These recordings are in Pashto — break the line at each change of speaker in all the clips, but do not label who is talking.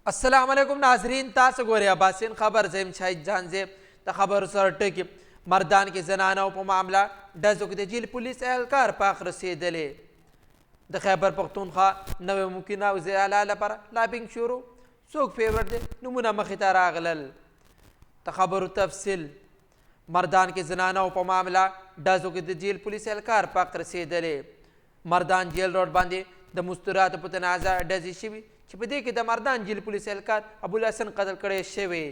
अस्सलाम वालेकुम नाजरीन तासु गोरे अब्बासिन खबर ज़ेम शाहिद जान ज़ेब त खबर सर कि मर्दान के जनाना पर मामला डजो के जिल पुलिस एहलकार पाक रसीदले द खैबर पख्तूनख्वा नवे मुमकिन वज़ीर आला पर लाबिंग शुरू सोक फेवरेट दे नमूना मखिता रागलल त खबर तफसील मर्दान के जनाना पर मामला डजो के जिल पुलिस एहलकार पाक रसीदले मर्दान जेल रोड बांधे द मुस्तरात पुतनाजा डजी शिवी چې په دې کې د مردان جیل پولیس اهلکار ابوالحسن قتل کړی شوی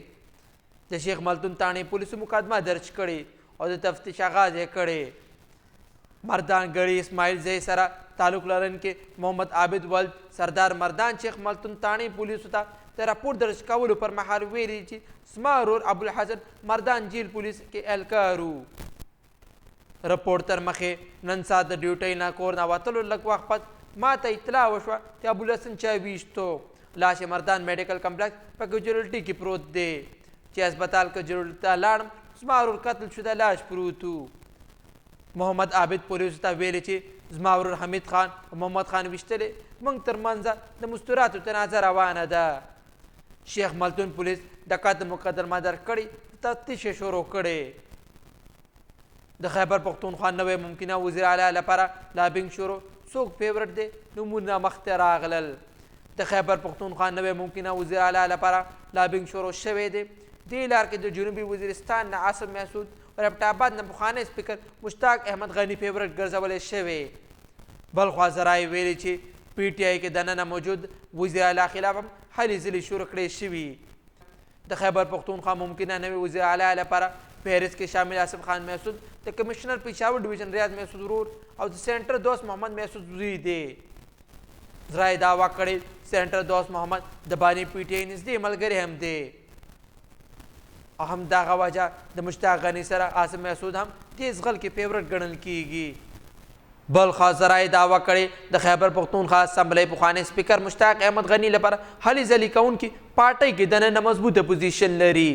د شیخ ملتون تاڼې پولیسو مقدمه درج کړې او د تفتیش آغاز یې کړی مردان ګړي اسماعیل زی سره تعلق لرونکي محمد عابد ولد سردار مردان شیخ ملتون تاڼې پولیسو ته د راپور درج کولو پر مهال ویلي چې زما ورور ابوالحسن مردان جیل پولیس کې اهلکار و رپورټ تر مخې نن سهار د ډیوټۍ نه کور نه وتلو لږ وخت پس ما ته اطلاع وشوه چې ابوالحسن چا ویشتو لاش مردان میډیکل کمپلیکس په کجورلټي کې پروت دی چې هسپتال کجورلټي ته لاړم زما ورور قتل شده لاش پروت و محمد عابد پولیسو ته ویلي چې زما ورور حمید خان او محمد خان ویشتلی موږ تر منځه د مستوراتو تنازع روانه ده شیخ ملتون پولیس د قتل مقدمه درج کړې تفتیش یې شروع کړی د خیبر پختونخوا نوې ممکنه وزیر اعلی لپاره لابینګ شروع څوک فیورټ دی نمونه مخته راغلل د خیبر پختونخوا نوې ممکنه وزیر اعلی لپاره لابینګ شروع شوی دی دې لار کې د جنوبي وزیرستان نه عاصم محسود او ربټ آباد نه پخوانی سپیکر مشتاق احمد غني فیورټ ګرځولی شوی بل خوا ذرایع ویلي چې پی ټي آی کې دننه موجود وزیر اعلی خلاف هم هلې ځلې شروع کړې شوي د خیبر پختونخوا ممکنه نوې وزیر اعلی لپاره فهرست کې شامل آصف خان محسود د کمشنر پېښور ډویژن ریاض محسود ورور او د سینټر دوست محمد محسود زوی دی ذرایع دعوا کړې سینټر دوست محمد د بانی پی ټي آی نږدې ملګری هم دی او همدغه وجه د مشتاق غني سره آصف محسود هم تیز غل کې فیورټ ګڼل کیږي بل خاص ذرایع دعوا کړې د خیبر پختونخوا اسمبلی پخوانی سپیکر مشتاق احمد غني لپاره هلې ځلې کوونکي پارټۍ کې دننه مضبوطه پوزیشن لري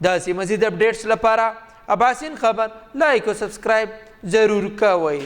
داسې مزید اپډیټس لپاره اباسین خبر لایک او سبسکرایب ضرور کوئ